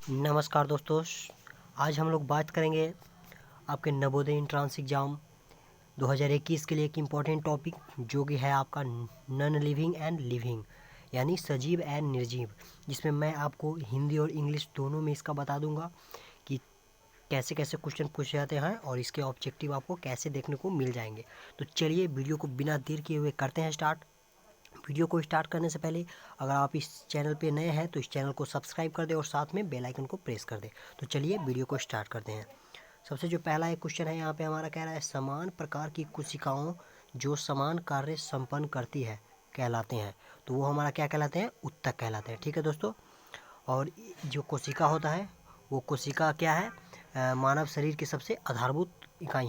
नमस्कार दोस्तों। आज हम लोग बात करेंगे आपके नवोदय एंट्रेंस एग्ज़ाम 2021 के लिए एक इम्पॉर्टेंट टॉपिक जो कि है आपका नॉन लिविंग एंड लिविंग यानी सजीव एंड निर्जीव, जिसमें मैं आपको हिंदी और इंग्लिश दोनों में इसका बता दूंगा कि कैसे कैसे क्वेश्चन पूछे जाते हैं और इसके ऑब्जेक्टिव आपको कैसे देखने को मिल जाएंगे। तो चलिए वीडियो को बिना देर किए हुए करते हैं स्टार्ट। वीडियो को स्टार्ट करने से पहले अगर आप इस चैनल पे नए हैं तो इस चैनल को सब्सक्राइब कर दें और साथ में बेल आइकन को प्रेस कर दें। तो चलिए वीडियो को स्टार्ट करते हैं। सबसे जो पहला एक क्वेश्चन है यहाँ पे हमारा कह रहा है समान प्रकार की कोशिकाओं जो समान कार्य संपन्न करती है कहलाते हैं। तो वो हमारा क्या कहलाते हैं? उत्तक कहलाते हैं। ठीक है दोस्तों। और जो कोशिका होता है वो कोशिका क्या है? मानव शरीर की सबसे आधारभूत इकाई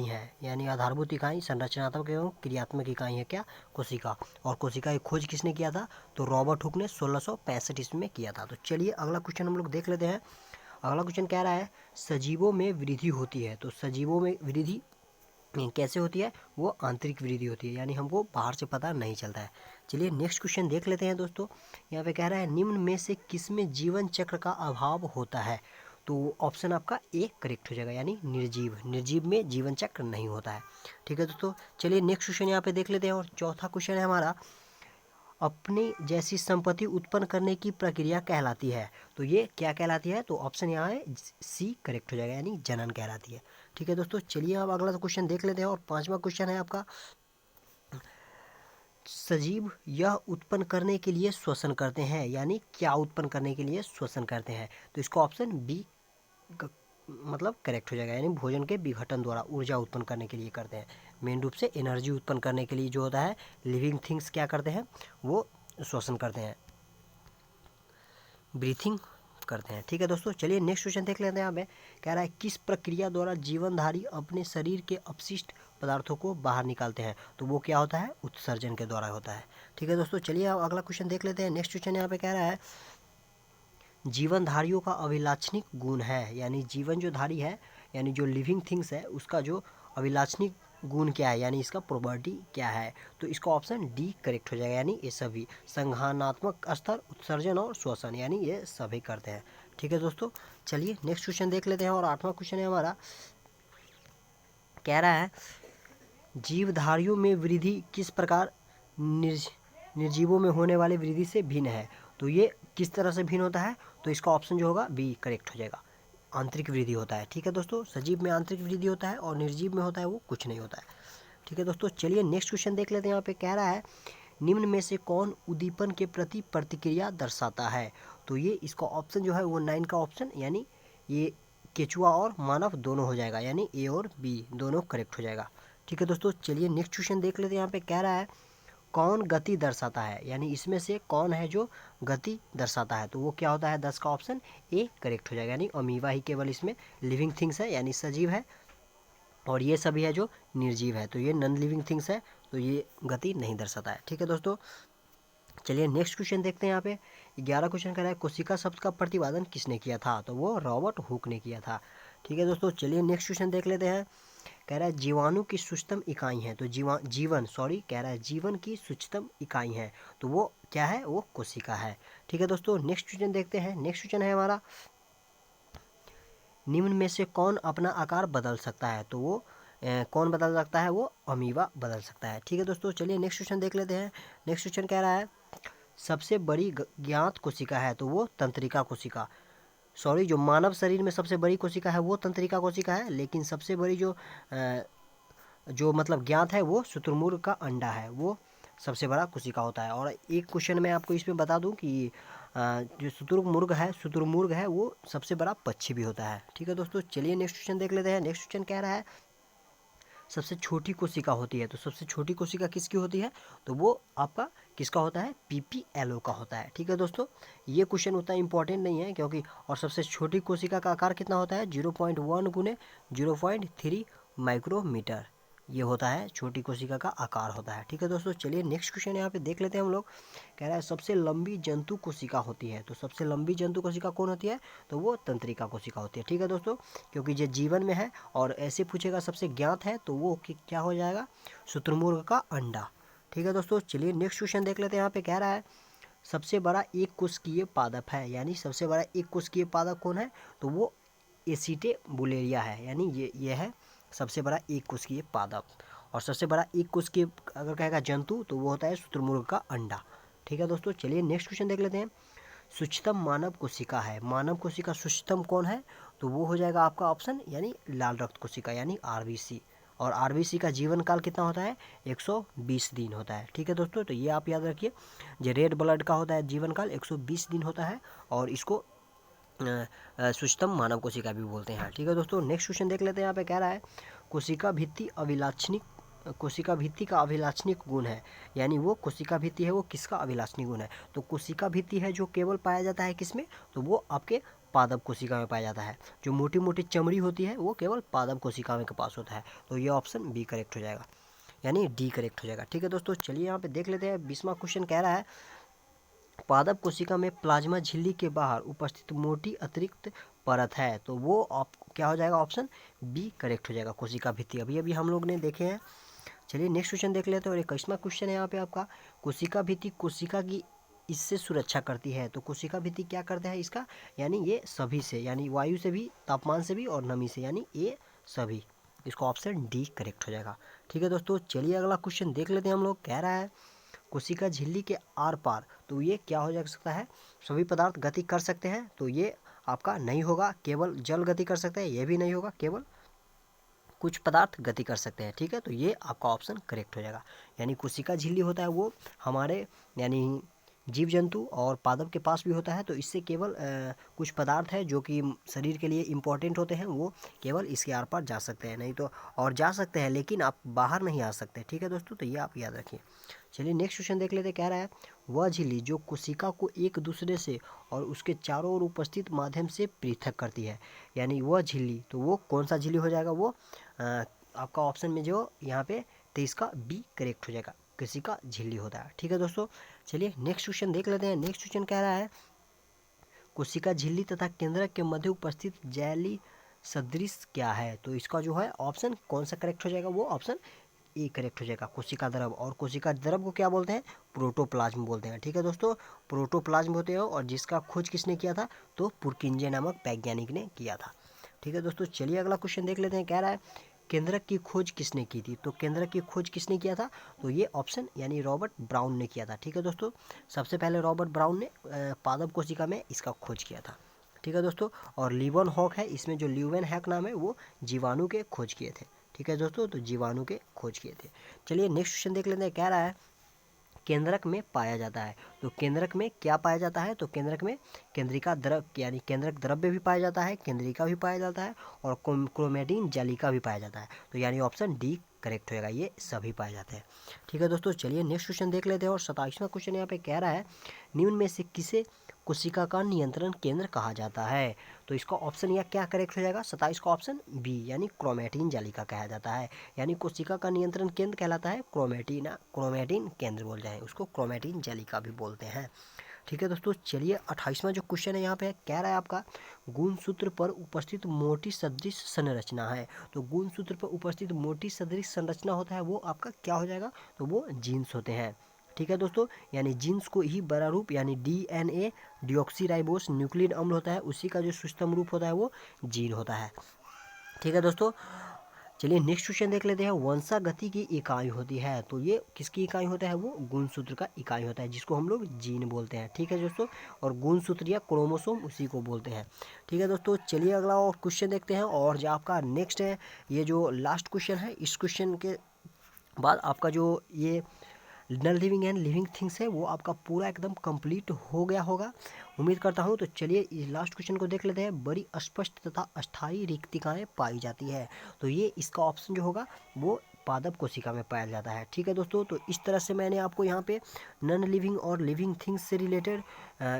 है यानी आधारभूत इकाई, संरचनात्मक एवं क्रियात्मक इकाई है क्या? कोशिका। और कोशिका की खोज किसने किया था? तो रॉबर्ट हुक ने 1665 ईस्वी में किया था। तो चलिए अगला क्वेश्चन हम लोग देख लेते हैं। अगला क्वेश्चन कह रहा है सजीवों में वृद्धि होती है। तो सजीवों में वृद्धि कैसे होती है? वो आंतरिक वृद्धि होती है यानी हमको बाहर से पता नहीं चलता है। चलिए नेक्स्ट क्वेश्चन देख लेते हैं दोस्तों। यहाँ पे कह रहा है निम्न में से किसमें जीवन चक्र का अभाव होता है? तो ऑप्शन आपका ए करेक्ट हो जाएगा यानी निर्जीव। निर्जीव में जीवन चक्र नहीं होता है। ठीक है दोस्तों। चलिए नेक्स्ट क्वेश्चन यहाँ पे देख लेते हैं। और चौथा क्वेश्चन है हमारा अपने जैसी संपत्ति उत्पन्न करने की प्रक्रिया कहलाती है। तो ये क्या कहलाती है? तो ऑप्शन यहाँ है सी करेक्ट हो जाएगा यानी जनन कहलाती है। ठीक है दोस्तों। चलिए अब अगला क्वेश्चन देख लेते हैं। और पांचवा क्वेश्चन है आपका सजीव यह उत्पन्न करने के लिए श्वसन करते हैं यानी क्या उत्पन्न करने के लिए श्वसन करते हैं? तो इसका ऑप्शन बी मतलब करेक्ट हो जाएगा यानी भोजन के विघटन द्वारा ऊर्जा उत्पन्न करने के लिए करते हैं। मेन रूप से एनर्जी उत्पन्न करने के लिए जो होता है लिविंग थिंग्स क्या करते हैं? वो श्वसन करते हैं, ब्रीथिंग करते हैं। ठीक है दोस्तों। चलिए नेक्स्ट क्वेश्चन देख लेते हैं। यहाँ पे कह रहा है किस प्रक्रिया द्वारा जीवनधारी अपने शरीर के अपशिष्ट पदार्थों को बाहर निकालते हैं? तो वो क्या होता है? उत्सर्जन के द्वारा होता है। ठीक है दोस्तों। चलिए अब अगला क्वेश्चन देख लेते हैं। नेक्स्ट क्वेश्चन यहाँ पे कह रहा है जीवनधारियों का अभिलाक्षणिक गुण है यानी जीवन जो धारी है यानी जो लिविंग थिंग्स है उसका जो अभिलाक्षणिक गुण क्या है यानी इसका प्रॉपर्टी क्या है? तो इसका ऑप्शन डी करेक्ट हो जाएगा यानी ये सभी संघानात्मक स्तर, उत्सर्जन और श्वसन यानी ये सभी करते हैं। ठीक है दोस्तों। चलिए नेक्स्ट क्वेश्चन देख लेते हैं। और आठवां क्वेश्चन है हमारा कह रहा है जीवधारियों में वृद्धि किस प्रकार निर्जीवों में होने वाली वृद्धि से भिन्न है? तो ये किस तरह से भिन्न होता है? तो इसका ऑप्शन जो होगा बी करेक्ट हो जाएगा, आंतरिक वृद्धि होता है। ठीक है दोस्तों। सजीव में आंतरिक वृद्धि होता है और निर्जीव में होता है वो कुछ नहीं होता है। ठीक है दोस्तों। चलिए नेक्स्ट क्वेश्चन देख लेते हैं। यहाँ पे कह रहा है निम्न में से कौन उद्दीपन के प्रति प्रतिक्रिया दर्शाता है? तो ये इसका ऑप्शन जो है वो 9 का ऑप्शन यानी ये केचुआ और मानव दोनों हो जाएगा यानी ए और बी दोनों करेक्ट हो जाएगा। ठीक है दोस्तों। चलिए नेक्स्ट क्वेश्चन देख लेते हैं। यहाँ पे कह रहा है कौन गति दर्शाता है यानी इसमें से कौन है जो गति दर्शाता है? तो वो क्या होता है? 10 का ऑप्शन ए करेक्ट हो जाएगा यानी अमीबा ही केवल इसमें लिविंग थिंग्स है यानी सजीव है और ये सभी है जो निर्जीव है। तो ये नॉन लिविंग थिंग्स है तो ये गति नहीं दर्शाता है। ठीक है दोस्तों। चलिए नेक्स्ट क्वेश्चन देखते हैं। यहाँ पे 11 क्वेश्चन कर रहा है कोशिका शब्द का प्रतिपादन किसने किया था? तो वो रॉबर्ट हुक ने किया था। ठीक है दोस्तों। चलिए नेक्स्ट क्वेश्चन देख लेते हैं। कह रहा है जीवाणु की सूक्ष्मतम इकाई है। तो कह रहा है जीवन की सूक्ष्मतम इकाई है तो वो क्या है? वो कोशिका है। ठीक है दोस्तों। नेक्स्ट क्वेश्चन देखते हैं। नेक्स्ट क्वेश्चन है हमारा निम्न में से कौन अपना आकार बदल सकता है? तो वो कौन बदल सकता है? वो अमीबा बदल सकता है। ठीक है दोस्तों। चलिए नेक्स्ट क्वेश्चन देख लेते हैं। नेक्स्ट क्वेश्चन कह रहा है सबसे बड़ी ज्ञात कोशिका है तो वो तंत्रिका कोशिका जो मानव शरीर में सबसे बड़ी कोशिका है वो तंत्रिका कोशिका है, लेकिन सबसे बड़ी जो मतलब ज्ञात है वो शुतुरमुर्ग का अंडा है, वो सबसे बड़ा कोशिका होता है। और एक क्वेश्चन मैं आपको इसमें बता दूं कि जो शुतुरमुर्ग है वो सबसे बड़ा पक्षी भी होता है। ठीक है दोस्तों। चलिए नेक्स्ट क्वेश्चन देख लेते हैं। नेक्स्ट क्वेश्चन कह रहा है सबसे छोटी कोशिका होती है। तो सबसे छोटी कोशिका किसकी होती है? तो वो आपका किसका होता है? पीपीएलओ का होता है। ठीक है दोस्तों। ये क्वेश्चन उतना इंपॉर्टेंट नहीं है क्योंकि और सबसे छोटी कोशिका का आकार कितना होता है? 0.1 गुने 0.3 माइक्रोमीटर ये होता है, छोटी कोशिका का आकार होता है। ठीक है दोस्तों। चलिए नेक्स्ट क्वेश्चन यहाँ पे देख लेते हैं हम लोग। कह रहा है सबसे लंबी जंतु कोशिका होती है। तो सबसे लंबी जंतु कोशिका कौन होती है? तो वो तंत्रिका कोशिका होती है। ठीक है दोस्तों। क्योंकि ये जीवन में है और ऐसे पूछेगा सबसे ज्ञात है तो वो क्या हो जाएगा? शुतुरमुर्ग का अंडा। ठीक है दोस्तों। चलिए नेक्स्ट क्वेश्चन देख लेते हैं। यहाँ पे कह रहा है सबसे बड़ा एक कोशिकीय पादप है, यानी सबसे बड़ा एक कोशिकीय पादप कौन है, तो वो एसिटेबुलेरिया है, यानी ये है सबसे बड़ा एक कोशिकीय पादप। और सबसे बड़ा एक कोशिकीय अगर कहेगा जंतु तो वो होता है शुतुरमुर्ग का अंडा। ठीक है दोस्तों, चलिए नेक्स्ट क्वेश्चन देख लेते हैं। सूक्ष्मतम मानव कोशिका है, मानव कोशिका सूक्ष्मतम कौन है, तो वो हो जाएगा आपका ऑप्शन यानी लाल रक्त कोशिका यानी आरबीसी। और आरबीसी का जीवन काल कितना होता है, 120 दिन होता है। ठीक है दोस्तों, तो ये आप याद रखिए, जो रेड ब्लड का होता है जीवन काल 120 दिन होता है, और इसको सूक्ष्मतम मानव कोशिका भी बोलते हैं। ठीक है दोस्तों, नेक्स्ट क्वेश्चन देख लेते हैं। यहाँ पे कह रहा है कोशिका भित्ति अभिलाक्षणिक, कोशिका भित्ति का अभिलाक्षणिक गुण है, यानी वो कोशिका भित्ति है वो किसका अभिलाक्षणिक गुण है, तो कोशिका भित्ति है जो केवल पाया जाता है किसमें, तो वो आपके पादप कोशिका में पाया जाता है। जो मोटी मोटी चमड़ी होती है वो केवल पादप कोशिका में के पास होता है, तो ये ऑप्शन बी करेक्ट हो जाएगा, यानी डी करेक्ट हो जाएगा। ठीक है दोस्तों, चलिए यहाँ पे देख लेते हैं। 20वां क्वेश्चन कह रहा है पादप कोशिका में प्लाज्मा झिल्ली के बाहर उपस्थित मोटी अतिरिक्त परत है, तो वो आप क्या हो जाएगा, ऑप्शन बी करेक्ट हो जाएगा, कोशिका भित्ति। अभी अभी हम लोग ने देखे हैं। चलिए नेक्स्ट क्वेश्चन देख लेते हैं। और 21वां क्वेश्चन है यहाँ पे आपका, कोशिका भित्ति कोशिका की इससे सुरक्षा करती है, तो कोशिका भित्ति क्या करता है इसका, यानी ये सभी से, यानी वायु से भी, तापमान से भी और नमी से, यानी ये सभी। इसको ऑप्शन डी करेक्ट हो जाएगा। ठीक है दोस्तों, चलिए अगला क्वेश्चन देख लेते हैं हम लोग। कह रहा है कोशिका झिल्ली के आर पार, तो ये क्या हो जा सकता है, सभी पदार्थ गति कर सकते हैं, तो ये आपका नहीं होगा, केवल जल गति कर सकते हैं, ये भी नहीं होगा, केवल कुछ पदार्थ गति कर सकते हैं। ठीक है, तो ये आपका ऑप्शन करेक्ट हो जाएगा, यानी कोशिका झिल्ली होता है वो हमारे यानी जीव जंतु और पादप के पास भी होता है, तो इससे केवल कुछ पदार्थ है जो कि शरीर के लिए इम्पोर्टेंट होते हैं, वो केवल इसके आर पार जा सकते हैं, नहीं तो और जा सकते हैं लेकिन आप बाहर नहीं आ सकते। ठीक है दोस्तों, तो ये आप याद रखिए। चलिए नेक्स्ट क्वेश्चन देख लेते। कह रहा है वह झिल्ली जो कोशिका को एक दूसरे से और उसके चारों ओर उपस्थित माध्यम से पृथक करती है, यानी वह झिल्ली, तो वो कौन सा झिल्ली हो जाएगा, वो आपका ऑप्शन में जो यहाँ पे 23 का बी करेक्ट हो जाएगा, कोशिका झिल्ली होता है। ठीक है दोस्तों, चलिए नेक्स्ट क्वेश्चन देख लेते हैं। नेक्स्ट क्वेश्चन कह रहा है कोशिका झिल्ली तथा केंद्रक के मध्य उपस्थित जैली सदृश क्या है, तो इसका जो है ऑप्शन कौन सा करेक्ट हो जाएगा, वो ऑप्शन ए करेक्ट हो जाएगा, कोशिका द्रव। और कोशिका द्रव को क्या बोलते हैं, प्रोटोप्लाज्म बोलते हैं। ठीक है दोस्तों, प्रोटोप्लाज्म होते हैं, और जिसका खोज किसने किया था, तो पुरकिंजे नामक वैज्ञानिक ने किया था। ठीक है दोस्तों, चलिए अगला क्वेश्चन देख लेते हैं। कह रहा है केंद्रक की खोज किसने की थी, तो केंद्रक की खोज किसने किया था, तो ये ऑप्शन यानी रॉबर्ट ब्राउन ने किया था। ठीक है दोस्तों, सबसे पहले रॉबर्ट ब्राउन ने पादप कोशिका में इसका खोज किया था। ठीक है दोस्तों, और लीवन हॉक है इसमें, जो ल्यूवेन हैक नाम है वो जीवाणु के खोज किए थे। ठीक है दोस्तों, तो जीवाणु के खोज किए थे। चलिए नेक्स्ट क्वेश्चन देख लेते हैं। कह रहा है केंद्रक में पाया जाता है, तो केंद्रक में क्या पाया जाता है, तो केंद्रक में केंद्रिका द्रव यानी केंद्रक द्रव्य भी पाया जाता है, केंद्रिका भी पाया जाता है, और क्रोमेटिन जालिका भी पाया जाता है, तो यानी ऑप्शन डी करेक्ट होएगा, ये सभी पाए जाते हैं। ठीक है दोस्तों, चलिए नेक्स्ट क्वेश्चन देख लेते हैं। और 27वां क्वेश्चन यहाँ पे कह रहा है निम्न में से किसे कोशिका का नियंत्रण केंद्र कहा जाता है, तो इसका ऑप्शन या क्या करेक्ट हो जाएगा, 27 का ऑप्शन बी यानी क्रोमेटिन जालिका कहा जाता है, यानी कोशिका का नियंत्रण केंद्र कहलाता है क्रोमेटिन, क्रोमेटिन केंद्र बोल जाए उसको, क्रोमेटिन जालिका भी बोलते हैं। ठीक है दोस्तों, चलिए 28वां जो क्वेश्चन है यहाँ पे कह रहा है आपका गुणसूत्र पर उपस्थित मोटी सदृश संरचना है, तो गुणसूत्र पर उपस्थित मोटी सदृश संरचना होता है वो आपका क्या हो जाएगा, तो वो जीन्स होते हैं। ठीक है दोस्तों, यानी जीन्स को ही बड़ा रूप यानी डीएनए डिऑक्सीराइबोस न्यूक्लिक अम्ल होता है, उसी का जो सूक्ष्म रूप होता है वो जीन होता है। ठीक है दोस्तों, चलिए नेक्स्ट क्वेश्चन देख लेते हैं। वंशागति की इकाई होती है, तो ये किसकी इकाई होता है, वो गुणसूत्र का इकाई होता है, जिसको हम लोग जीन बोलते हैं। ठीक है दोस्तों, और गुणसूत्र या क्रोमोसोम उसी को बोलते हैं। ठीक है दोस्तों, चलिए अगला और क्वेश्चन देखते हैं। और जो आपका नेक्स्ट है, ये जो लास्ट क्वेश्चन है, इस क्वेश्चन के बाद आपका जो ये non living and living things है वो आपका पूरा एकदम कंप्लीट हो गया होगा, उम्मीद करता हूँ। तो चलिए इस लास्ट क्वेश्चन को देख लेते हैं। बड़ी स्पष्ट तथा अस्थायी रिक्तिकाएं पाई जाती है, तो ये इसका ऑप्शन जो होगा वो पादप कोशिका में पाया जाता है। ठीक है दोस्तों, तो इस तरह से मैंने आपको यहाँ पे नॉन लिविंग और लिविंग थिंग्स से रिलेटेड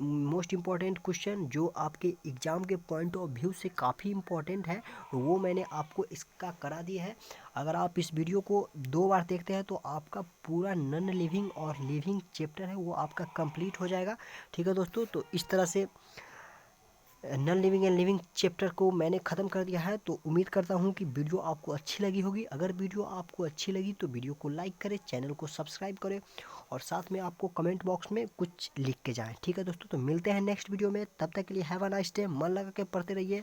मोस्ट इम्पॉर्टेंट क्वेश्चन जो आपके एग्ज़ाम के पॉइंट ऑफ व्यू से काफ़ी इम्पॉर्टेंट है वो मैंने आपको इसका करा दिया है। अगर आप इस वीडियो को 2 बार देखते हैं तो आपका पूरा नॉन लिविंग और लिविंग चैप्टर है वो आपका कंप्लीट हो जाएगा। ठीक है दोस्तों, तो इस तरह से non living and living chapter को मैंने ख़त्म कर दिया है। तो उम्मीद करता हूँ कि वीडियो आपको अच्छी लगी होगी। अगर वीडियो आपको अच्छी लगी तो वीडियो को लाइक करें, चैनल को सब्सक्राइब करें और साथ में आपको कमेंट बॉक्स में कुछ लिख के जाएं। ठीक है दोस्तों, तो मिलते हैं नेक्स्ट वीडियो में। तब तक के लिए हैव अ नाइस डे। मन लगा के पढ़ते रहिए।